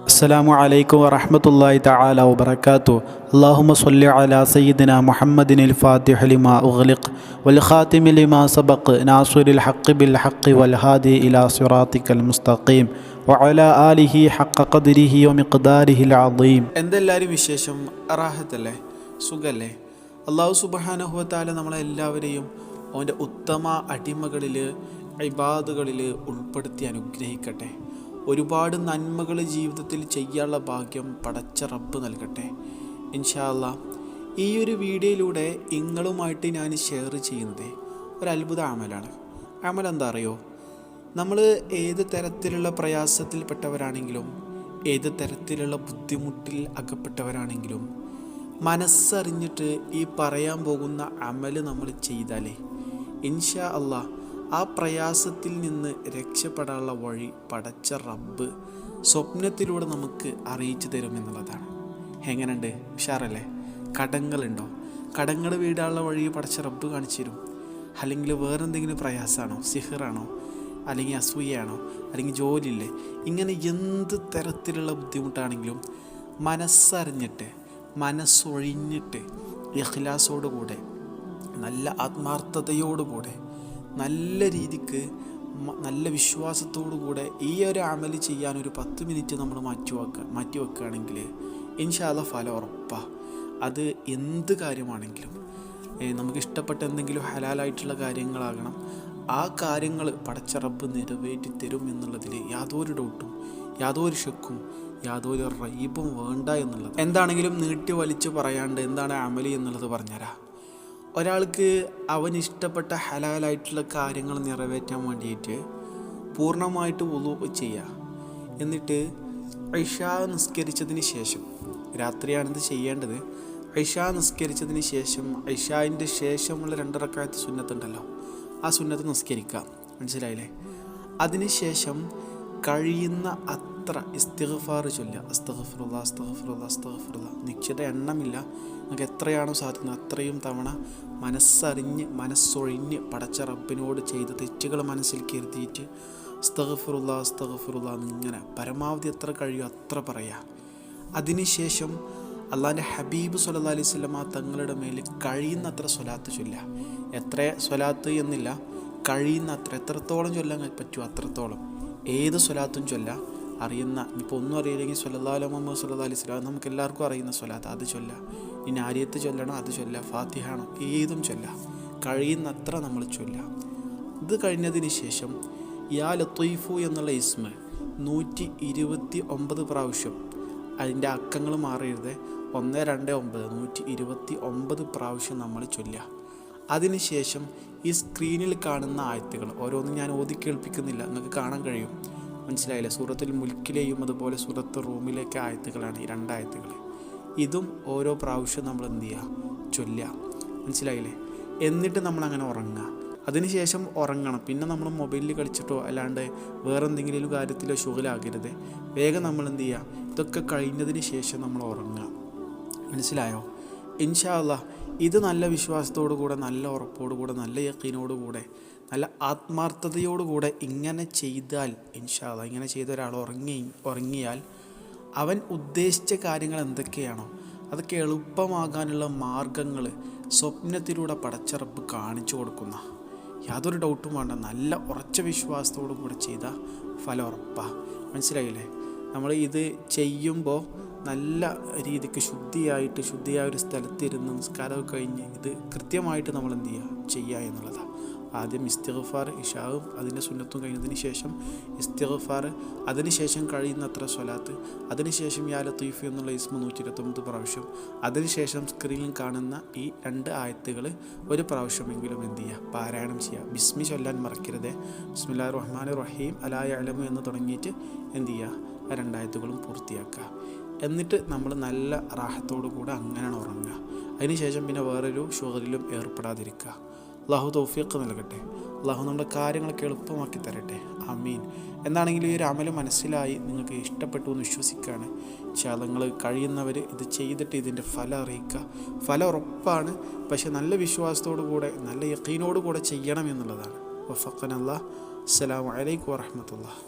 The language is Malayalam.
അസ്സലാമു അലൈക്കും വറഹ്മത്തുള്ളാഹി തആല വബറകാതുഹു. അല്ലാഹുമ്മ സ്വല്ലി അലാ സയ്യിദിനാ മുഹമ്മദിനിൽ ഫാത്തിഹി ലിമാ ഉഗ്ലിഖ് വൽ ഖാതിമി ലിമാ സബഖ് നാസിറിൽ ഹഖ് ബിൽ ഹഖ് വൽ ഹാദി ഇലാ സിറാത്തിക്കൽ മുസ്തഖീം വഅലാ ആലിഹി ഹഖ ഖദ്രിഹി വമിഖ്ദാരിഹിൽ അദീം. എന്തെല്ലാവരും വിശേഷം? റാഹത്തല്ലേ? സുഖല്ലേ? അല്ലാഹു സുബ്ഹാനഹു വ തആല നമ്മളെല്ലാവരെയും അവൻ്റെ ഉത്തമ അടിമകളിൽ ഇബാദുകളിൽ ഉൾപ്പെടുത്തി അനുഗ്രഹിക്കട്ടെ. ഒരുപാട് നന്മകൾ ജീവിതത്തിൽ ചെയ്യാനുള്ള ഭാഗ്യം പടച്ച റബ്ബ് നൽകട്ടെ ഇൻഷാ അല്ലാഹ്. ഈ ഒരു വീഡിയോയിലൂടെ നിങ്ങളുമായിട്ട് ഞാൻ ഷെയർ ചെയ്യുന്നത് ഒരു അത്ഭുത അമലാണ്. അമൽ എന്താ അറിയോ? നമ്മൾ ഏത് തരത്തിലുള്ള പ്രയാസത്തിൽപ്പെട്ടവരാണെങ്കിലും ഏത് തരത്തിലുള്ള ബുദ്ധിമുട്ടിൽ അകപ്പെട്ടവരാണെങ്കിലും മനസ്സറിഞ്ഞിട്ട് ഈ പറയാൻ പോകുന്ന അമൽ നമ്മൾ ചെയ്താലേ ഇൻഷാ അല്ലാഹ് ആ പ്രയാസത്തിൽ നിന്ന് രക്ഷപ്പെടാനുള്ള വഴി പടച്ച റബ്ബ് സ്വപ്നത്തിലൂടെ നമുക്ക് അറിയിച്ചു തരുമെന്നുള്ളതാണ്. എങ്ങനെയുണ്ട്? ഉഷാറല്ലേ? കടങ്ങളുണ്ടോ? കടങ്ങൾ വീടാനുള്ള വഴി പടച്ച റബ്ബ് കാണിച്ചു തരും. അല്ലെങ്കിൽ വേറെന്തെങ്കിലും പ്രയാസമാണോ? സിഹറാണോ? അല്ലെങ്കിൽ അസൂയയാണോ? അല്ലെങ്കിൽ ജോലിയില്ലേ? ഇങ്ങനെ എന്ത് തരത്തിലുള്ള ബുദ്ധിമുട്ടാണെങ്കിലും മനസ്സറിഞ്ഞിട്ട് മനസ്സൊഴിഞ്ഞിട്ട് ഇഖ്ലാസോടുകൂടെ നല്ല ആത്മാർത്ഥതയോടുകൂടെ നല്ല രീതിക്ക് നല്ല വിശ്വാസത്തോടു കൂടെ ഈ ഒരു അമൽ ചെയ്യാൻ ഒരു 10 മിനിറ്റ് നമ്മൾ മാറ്റി വെക്കുകയാണെങ്കിൽ ഇൻഷാ അല്ലാഹ് ഫലം ഉറപ്പാണ്. അത് എന്ത് കാര്യമാണെങ്കിലും നമുക്ക് ഇഷ്ടപ്പെട്ട എന്തെങ്കിലും ഹലാലായിട്ടുള്ള കാര്യങ്ങളാകണം. ആ കാര്യങ്ങൾ പടച്ച റബ്ബ് നിറവേറ്റി തരും എന്നുള്ളതിൽ യാതൊരു ഡൗട്ടും യാതൊരു ശക്കും യാതൊരു റൈബും വേണ്ട എന്നുള്ളത്. എന്താണെങ്കിലും നീട്ടി വലിച്ചു പറയാണ്ട് എന്താണ് അമൽ എന്നുള്ളത് പറഞ്ഞുതരാം. ഒരാൾക്ക് അവനിഷ്ടപ്പെട്ട ഹലാലായിട്ടുള്ള കാര്യങ്ങൾ നിറവേറ്റാൻ വേണ്ടിയിട്ട് പൂർണ്ണമായിട്ട് വുളൂ ചെയ്യുക. എന്നിട്ട് ഇശാ നിസ്കരിച്ചതിന് ശേഷം, രാത്രിയാണിത് ചെയ്യേണ്ടത്, ഇശാ നിസ്കരിച്ചതിന് ശേഷം ഇശാൻ്റെ ശേഷമുള്ള 2 റക്അത്ത് സുന്നത്തുണ്ടല്ലോ, ആ സുന്നത്ത് നിസ്കരിക്കുക. മനസ്സിലായില്ലേ? അതിനുശേഷം കഴിയുന്ന അത്ര ഇസ്തിഗ്ഫാർ ചൊല്ലുക. അസ്തഗ്ഫിറുല്ലാ അസ്തഗ്ഫിറുല്ലാ അസ്തഗ്ഫിറുല്ലാ. നിശ്ചിത എണ്ണമില്ല, നമുക്ക് എത്രയാണോ സാധിക്കുന്നത് അത്രയും തവണ മനസ്സറിഞ്ഞ് മനസ്സൊഴിഞ്ഞ് പടച്ച റബ്ബിനോട് ചെയ്ത തെറ്റുകൾ മനസ്സിൽ കരുതിയിട്ട് അസ്തഗ്ഫിറുല്ലാ അസ്തഗ്ഫിറുല്ലാ എന്നിങ്ങനെ പരമാവധി എത്ര കഴിയുമോ അത്ര പറയുക. അതിനുശേഷം അള്ളാഹിൻ്റെ ഹബീബ് സ്വല്ലല്ലാഹി അലൈഹി വസല്ലം തങ്ങളുടെ മേൽ കഴിയുന്നത്ര സ്വലാത്ത് ചൊല്ലുക. എത്ര സ്വലാത്ത് എന്നില്ല, കഴിയുന്നത്ര എത്രത്തോളം ചൊല്ലാൻ പറ്റുമോ അത്രത്തോളം ഏത് സ്വലാത്തും ചൊല്ലാം. അറിയുന്ന ഇപ്പോൾ ഒന്നും അറിയില്ലെങ്കിൽ സ്വല്ലല്ലാഹു മുഹമ്മദ് സ്വല്ലല്ലാഹി അലൈഹി വസല്ലം നമുക്ക് എല്ലാവർക്കും അറിയുന്ന സ്വലാത്ത് അത് ചൊല്ലാം. ഇനി ആരിയത്ത് ചൊല്ലണോ അത് ചൊല്ലാം, ഫാത്തിഹ ആണോ ഏതും ചൊല്ലാം, കഴിയുന്നത്ര നമ്മൾ ചൊല്ലാം. ഇത് കഴിഞ്ഞതിന് ശേഷം യാ ലത്തീഫു എന്നുള്ള ഇസ്മ 129 പ്രാവശ്യം, അതിൻ്റെ അക്കങ്ങൾ മാറിയത് 129 129 പ്രാവശ്യം നമ്മൾ ചൊല്ലുക. അതിനുശേഷം ഈ സ്ക്രീനിൽ കാണുന്ന ആയത്തുകൾ ഓരോന്നും ഞാൻ ഓതി കേൾപ്പിക്കുന്നില്ല, നിങ്ങൾക്ക് കാണാൻ കഴിയും. മനസ്സിലായില്ലേ? സൂറത്തുൽ മുൽക്കിലെയും അതുപോലെ സൂറത്ത് റൂമിലേക്ക് ആയത്തുകളാണ് ഈ 2 ആയത്തുകൾ. ഇതും ഓരോ പ്രാവശ്യം നമ്മൾ എന്ത് ചെയ്യുക? ചൊല്ലുക. മനസ്സിലായില്ലേ? എന്നിട്ട് നമ്മളങ്ങനെ ഉറങ്ങുക. അതിനുശേഷം ഉറങ്ങണം. പിന്നെ നമ്മൾ മൊബൈലിൽ കളിച്ചിട്ടോ അല്ലാണ്ട് വേറെ എന്തെങ്കിലും കാര്യത്തിലോ ശുഗലാകരുത്. വേഗം നമ്മൾ എന്ത് ചെയ്യുക? ഇതൊക്കെ കഴിഞ്ഞതിന് ശേഷം നമ്മൾ ഉറങ്ങുക. മനസ്സിലായോ? ഇൻഷാ അല്ലാഹ് ഇത് നല്ല വിശ്വാസത്തോടു കൂടെ, നല്ല ഉറപ്പോടുകൂടെ, നല്ല യഖീനോടുകൂടെ, നല്ല ആത്മാർത്ഥതയോടുകൂടെ ഇങ്ങനെ ചെയ്താൽ ഇൻഷാ അല്ലാഹ്, ഇങ്ങനെ ചെയ്ത ഒരാൾ ഉറങ്ങിയാൽ അവൻ ഉദ്ദേശിച്ച കാര്യങ്ങൾ എന്തൊക്കെയാണോ അതൊക്കെ എളുപ്പമാകാനുള്ള മാർഗങ്ങൾ സ്വപ്നത്തിലൂടെ പടച്ച റബ്ബ് കാണിച്ചു കൊടുക്കുന്ന യാതൊരു ഡൗട്ടും വേണ്ട. നല്ല ഉറച്ച വിശ്വാസത്തോടു കൂടെ ചെയ്താൽ ഫലം ഉറപ്പാണ്. മനസ്സിലായില്ലേ? നമ്മൾ ഇത് ചെയ്യുമ്പോൾ നല്ല രീതിക്ക് ശുദ്ധിയായ ഒരു സ്ഥലത്തിരുന്ന് നിസ്കാരമൊക്കെ കഴിഞ്ഞ് ഇത് കൃത്യമായിട്ട് നമ്മൾ എന്ത് ചെയ്യുക എന്നുള്ളതാണ്. ആദ്യം ഇസ്തിഗ്ഫാർ, ഇശാവും അതിൻ്റെ സുന്നത്തും കഴിഞ്ഞതിന് ശേഷം ഇസ്തിഗ്ഫാർ, അതിനുശേഷം കഴിയുന്നത്ര സ്വലാത്ത്, അതിനുശേഷം യാ ലത്തീഫ് എന്നുള്ള ഇസ്മ 129 പ്രാവശ്യം, അതിനുശേഷം സ്ക്രീനിൽ കാണുന്ന ഈ 2 ആയത്തുകൾ ഒരു പ്രാവശ്യമെങ്കിലും എന്ത് ചെയ്യുക? പാരായണം ചെയ്യുക. ബിസ്മി ചൊല്ലാൻ മറക്കരുത്. ബിസ്മില്ലാഹിർ റഹ്മാനിർ റഹീം അലാ യഅലമു എന്ന് തുടങ്ങിയിട്ട് എന്ത് ചെയ്യുക? ആ 2 ആയത്തുകളും പൂർത്തിയാക്കുക. എന്നിട്ട് നമ്മൾ നല്ല റാഹത്തോടു കൂടെ അങ്ങനെ ഉറങ്ങുക. അതിനുശേഷം പിന്നെ വേറൊരു ഷുഗറിലും ഏർപ്പെടാതിരിക്കുക. അള്ളാഹു തൗഫീഖ് നൽകട്ടെ. അള്ളാഹു നമ്മുടെ കാര്യങ്ങളൊക്കെ എളുപ്പമാക്കി തരട്ടെ. ആമീൻ. എന്താണെങ്കിലും ഈ ഒരു അമൽ മനസ്സിലായി നിങ്ങൾക്ക് ഇഷ്ടപ്പെട്ടു എന്ന് വിശ്വസിക്കുകയാണ്. നിങ്ങൾ കഴിയുന്നവർ ഇത് ചെയ്തിട്ട് ഇതിൻ്റെ ഫലം അറിയിക്കുക. ഫലം ഉറപ്പാണ്. പക്ഷെ നല്ല വിശ്വാസത്തോടു കൂടെ നല്ല യഖീനോടു കൂടെ ചെയ്യണം എന്നുള്ളതാണ്. വഫഖനല്ലാഹ്. അസ്സലാമു അലൈക്കും വറഹ്മത്തുള്ളാഹി.